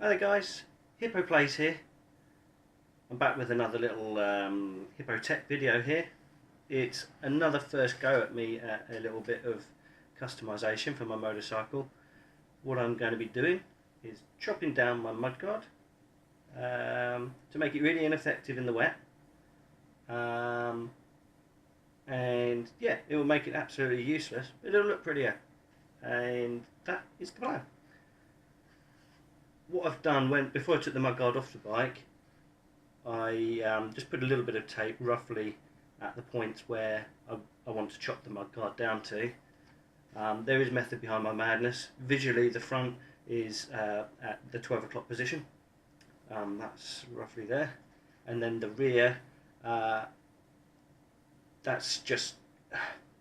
Hi there guys, Hippo Plays here. I'm back with another little Hippo Tech video here. It's another first go at me at a little bit of customization for my motorcycle. What I'm going to be doing is chopping down my mudguard to make it really ineffective in the wet. And yeah, it will make it absolutely useless, but it'll look prettier. And that is the plan. What I've done before I took the mudguard off the bike, I just put a little bit of tape roughly at the points where I want to chop the mudguard down to. There is method behind my madness. Visually, the front is at the 12 o'clock position. That's roughly there. And then the rear, that's just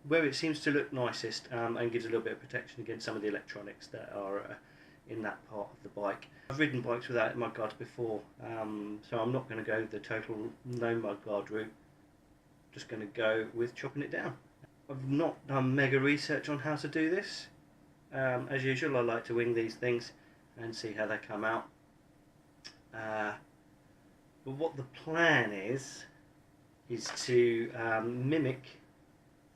where it seems to look nicest, and gives a little bit of protection against some of the electronics that are in that part of the bike. I've ridden bikes without mudguards before, so I'm not going to go the total no mudguard route. Just going to go with chopping it down. I've not done mega research on how to do this. As usual, I like to wing these things and see how they come out. But what the plan is to mimic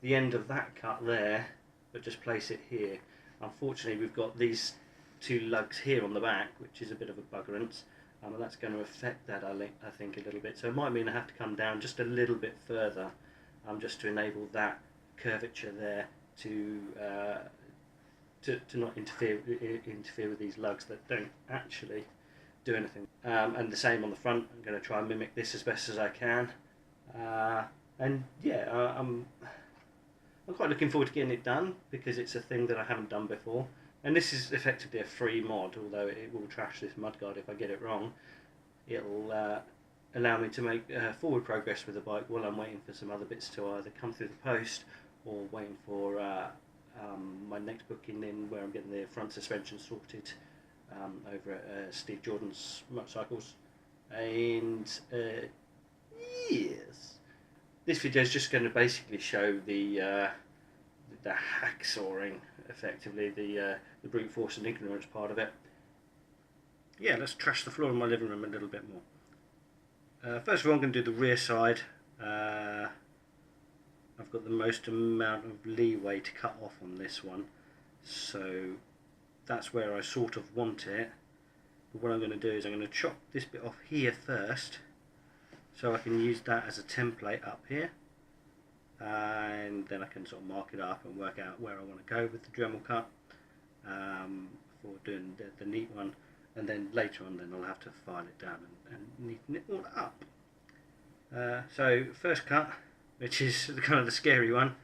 the end of that cut there, but just place it here. Unfortunately, we've got these two lugs here on the back, which is a bit of a buggerance, and that's going to affect that, I think, a little bit. So it might mean I have to come down just a little bit further, just to enable that curvature there to not interfere with these lugs that don't actually do anything. And the same on the front. I'm going to try and mimic this as best as I can. And yeah, I'm quite looking forward to getting it done, because it's a thing that I haven't done before. And this is effectively a free mod, although it will trash this mudguard if I get it wrong. It'll allow me to make forward progress with the bike while I'm waiting for some other bits to either come through the post, or waiting for my next booking in, where I'm getting the front suspension sorted over at Steve Jordan's Motorcycles. And yes, this video is just going to basically show the hacksawing, effectively the brute force and ignorance part of it. Yeah, let's trash the floor in my living room a little bit more. First of all, I'm going to do the rear side. I've got the most amount of leeway to cut off on this one, so that's where I sort of want it. But what I'm going to do is I'm going to chop this bit off here first, so I can use that as a template up here, and then I can sort of mark it up and work out where I want to go with the Dremel cut for doing the neat one. And then later on, then I'll have to file it down and neaten it all up. So first cut, which is kind of the scary one,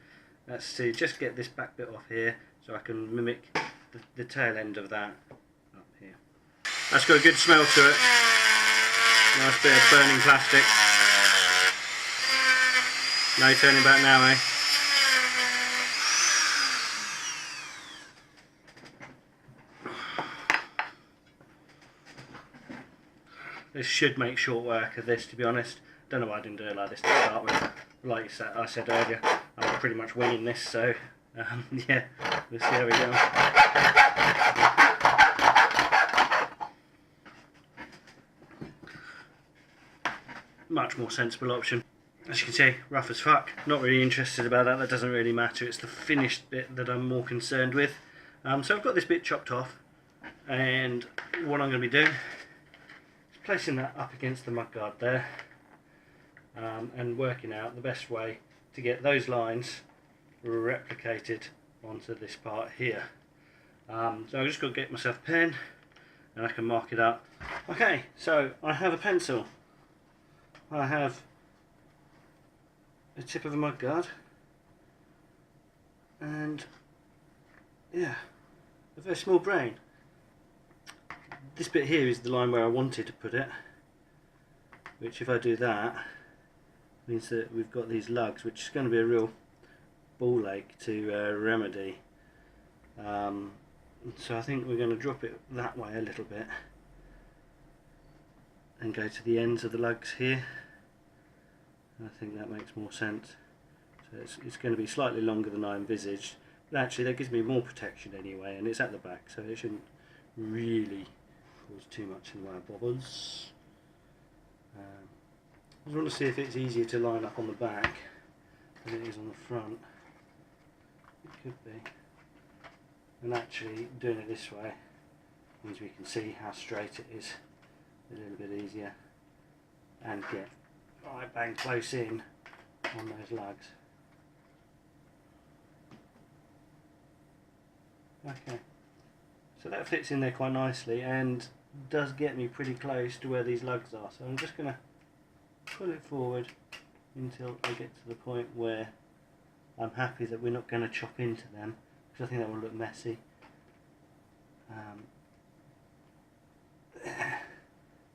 that's to just get this back bit off here, so I can mimic the tail end of that up here. That's got a good smell to it. Nice bit of burning plastic. No turning back now, eh? This should make short work of this, to be honest. Don't know why I didn't do it like this to start with. Like I said earlier, I'm pretty much winging this, so yeah, we'll see how we go. Much more sensible option. As you can see, rough as fuck. Not really interested about that. That doesn't really matter. It's the finished bit that I'm more concerned with. So I've got this bit chopped off, and what I'm going to be doing, placing that up against the mudguard there, and working out the best way to get those lines replicated onto this part here. So I've just got to get myself a pen and I can mark it up. Okay, so I have a pencil, I have a tip of a mudguard, and yeah, a very small brain. This bit here is the line where I wanted to put it, which if I do that means that we've got these lugs, which is going to be a real ball ache to remedy. So I think we're going to drop it that way a little bit and go to the ends of the lugs here. I think that makes more sense. So it's going to be slightly longer than I envisaged, but actually that gives me more protection anyway, and it's at the back, so it shouldn't really cause too much in the way of bobbers. I just want to see if it's easier to line up on the back than it is on the front. It could be. And actually doing it this way means we can see how straight it is a little bit easier and get right bang close in on those lugs. Okay, so that fits in there quite nicely and does get me pretty close to where these lugs are, so I'm just going to pull it forward until I get to the point where I'm happy that we're not going to chop into them, because I think that will look messy.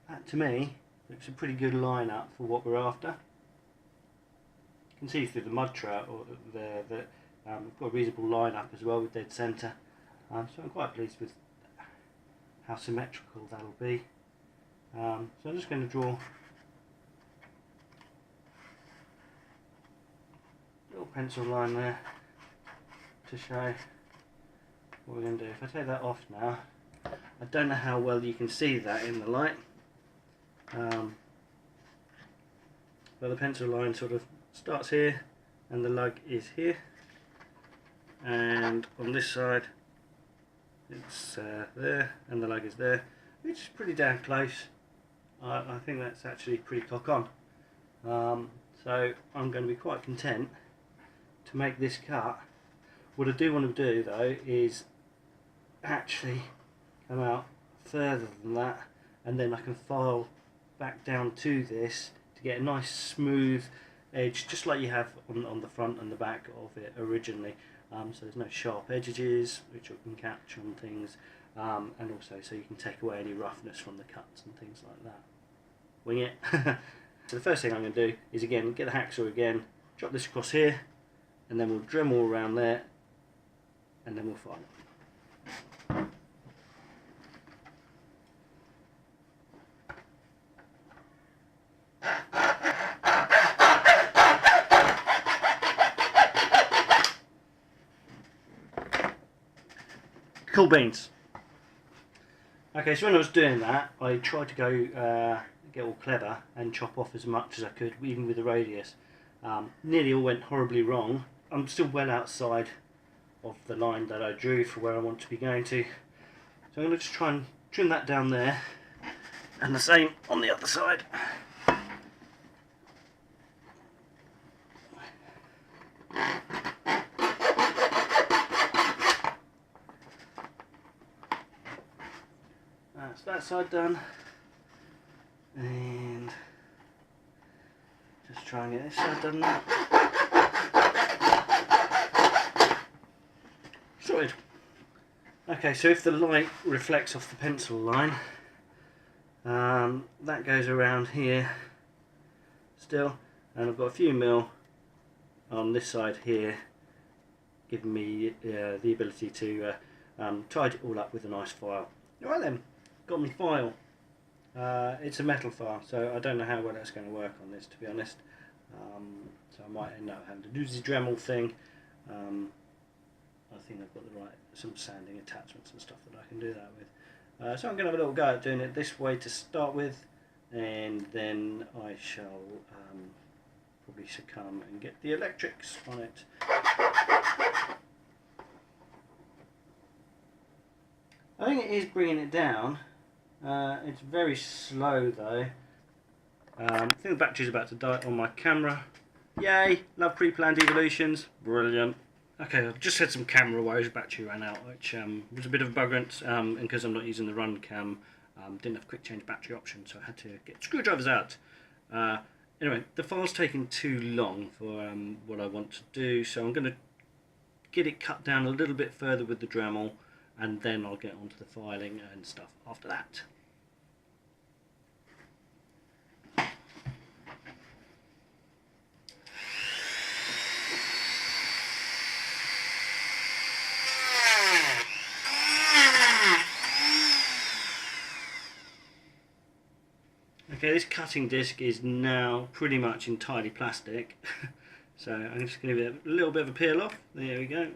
That to me looks a pretty good line up for what we're after. You can see through the mud trout or that we've got a reasonable line up as well with dead centre, so I'm quite pleased with how symmetrical that'll be. So I'm just going to draw a little pencil line there to show what we're going to do. If I take that off now, I don't know how well you can see that in the light, but the pencil line sort of starts here and the lug is here, and on this side it's there and the lug is there, which is pretty damn close. I think that's actually pretty cock on. So I'm going to be quite content to make this cut. What I do want to do though is actually come out further than that, and then I can file back down to this to get a nice smooth edge, just like you have on the front and the back of it originally. So there's no sharp edges which you can catch on things, and also so you can take away any roughness from the cuts and things like that. Wing it. So the first thing I'm going to do is again get the hacksaw again, drop this across here, and then we'll Dremel around there, and then we'll file it. Cool beans. Okay, so when I was doing that, I tried to go get all clever and chop off as much as I could, even with the radius. Nearly all went horribly wrong. I'm still well outside of the line that I drew for where I want to be going to. So I'm going to just try and trim that down there, and the same on the other side. That's that side done, and just try and get this side done now. Sorted. Okay, so if the light reflects off the pencil line, that goes around here still, and I've got a few mil on this side here, giving me the ability to tidy it all up with a nice file. Alright then, got my file. It's a metal file, so I don't know how well that's going to work on this, to be honest. So I might end up having to do the Dremel thing. I think I've got some sanding attachments and stuff that I can do that with. So I'm going to have a little go at doing it this way to start with, and then I shall probably succumb and get the electrics on it. I think it is bringing it down. It's very slow though. I think the battery's about to die on my camera. Yay! Love pre-planned evolutions. Brilliant. Okay, I've just had some camera woes. Battery ran out, which was a bit of a buggerance, and because I'm not using the run cam, didn't have quick change battery option, so I had to get screwdrivers out. Anyway, the file's taking too long for what I want to do, so I'm going to get it cut down a little bit further with the Dremel, and then I'll get onto the filing and stuff after that. Okay, this cutting disc is now pretty much entirely plastic, so I'm just going to give it a little bit of a peel off. There we go.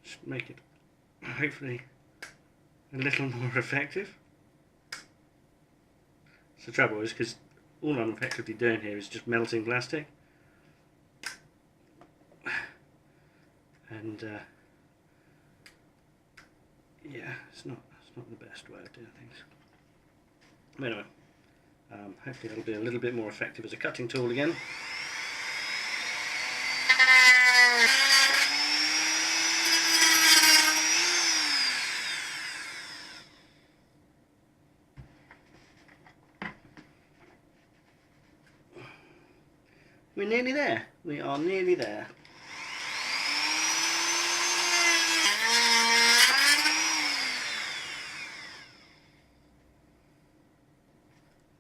Just make it hopefully a little more effective. So the trouble is, because all I'm effectively doing here is just melting plastic, and yeah, it's not the best way of doing things. But anyway, hopefully it'll be a little bit more effective as a cutting tool again. We're nearly there. We are nearly there.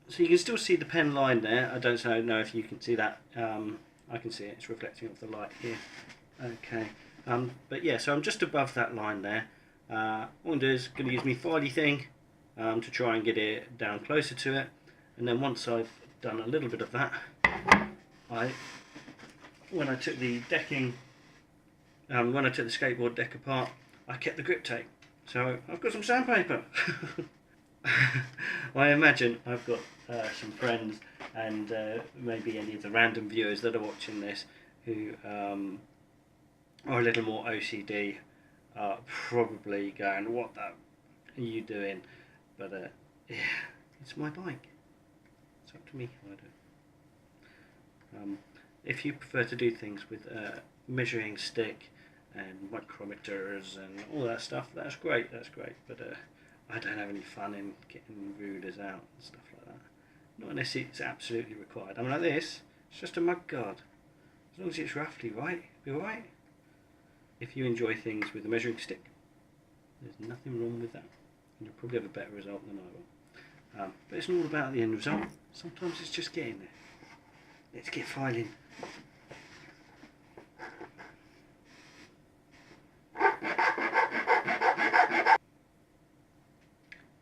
So you can still see the pen line there. I don't know if you can see that. I can see it. It's reflecting off the light here. Okay. But yeah, so I'm just above that line there. What I'm going to do is going to use my filey thing to try and get it down closer to it. And then once I've done a little bit of that, when I took the decking, when I took the skateboard deck apart, I kept the grip tape. So I've got some sandpaper. I imagine I've got some friends and maybe any of the random viewers that are watching this who are a little more OCD, are probably going, what the are you doing? But yeah, it's my bike. It's up to me how I do it. If you prefer to do things with measuring stick and micrometers and all that stuff, that's great, but I don't have any fun in getting rulers out and stuff like that. Not unless it's absolutely required. I mean, like this, it's just a Mudguard. As long as it's roughly right, it'll be alright. If you enjoy things with a measuring stick, there's nothing wrong with that. And you'll probably have a better result than I will. But it's not all about the end result. Sometimes it's just getting there. Let's get filing.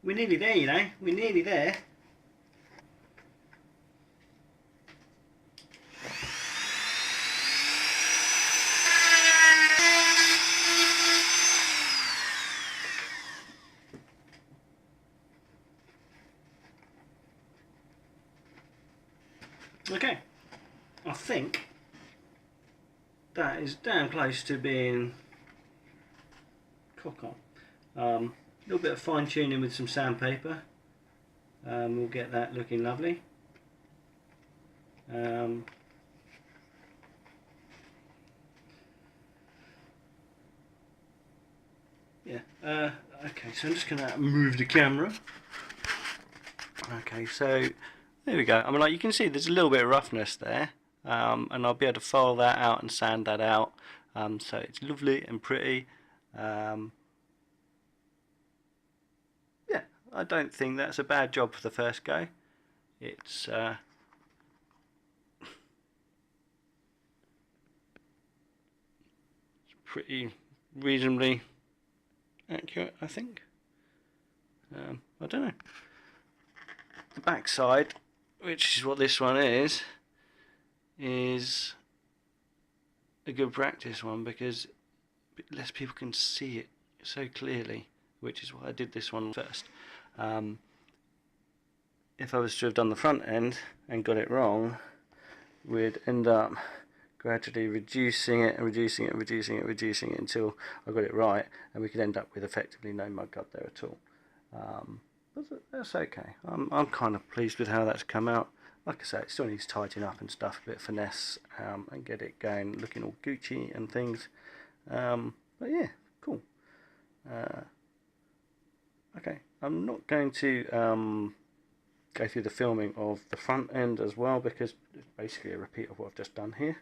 We're nearly there, you know. We're nearly there. Okay, I think that is damn close to being cock on. A little bit of fine tuning with some sandpaper. We'll get that looking lovely. Yeah. Okay, so I'm just going to move the camera. Okay, so there we go. I mean, like you can see, there's a little bit of roughness there, and I'll be able to file that out and sand that out. So it's lovely and pretty. Yeah, I don't think that's a bad job for the first go. It's pretty reasonably accurate, I think. I don't know. The back side, which is what this one is a good practice one because less people can see it so clearly, which is why I did this one first. If I was to have done the front end and got it wrong, we'd end up gradually reducing it until I got it right, and we could end up with effectively no Mudguard there at all. But that's okay. I'm kind of pleased with how that's come out. Like I say, it still needs tightening up and stuff, a bit of finesse, and get it going, looking all Gucci and things. But yeah, cool. Okay, I'm not going to go through the filming of the front end as well because it's basically a repeat of what I've just done here.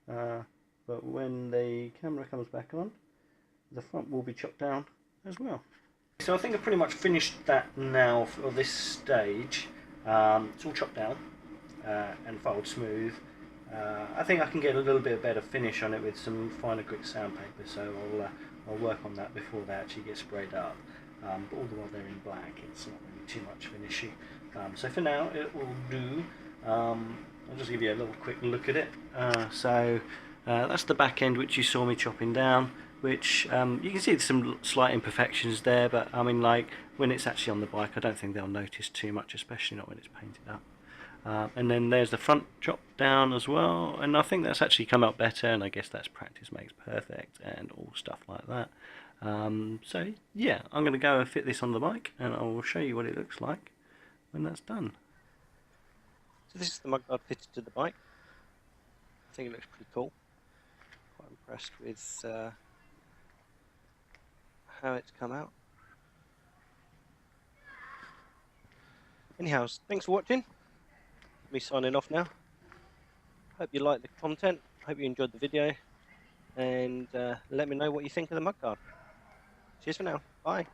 But when the camera comes back on, the front will be chopped down as well. So I think I've pretty much finished that now for this stage. It's all chopped down and filed smooth. I think I can get a little bit better finish on it with some finer grit sandpaper, so I'll work on that before they actually get sprayed up. But all the while they're in black, it's not really too much of an issue. So for now it will do. I'll just give you a little quick look at it. So that's the back end which you saw me chopping down. which you can see some slight imperfections there, but I mean, like when it's actually on the bike, I don't think they'll notice too much, especially not when it's painted up. And then there's the front drop down as well, and I think that's actually come out better, and I guess that's practice makes perfect and all stuff like that. So yeah, I'm going to go and fit this on the bike, and I will show you what it looks like when that's done. So this is the mudguard fitted to the bike. I think it looks pretty cool. Quite impressed with how it's come out. Anyhow, thanks for watching. Me signing off now. Hope you liked the content. Hope you enjoyed the video. And let me know what you think of the mudguard. Cheers for now. Bye.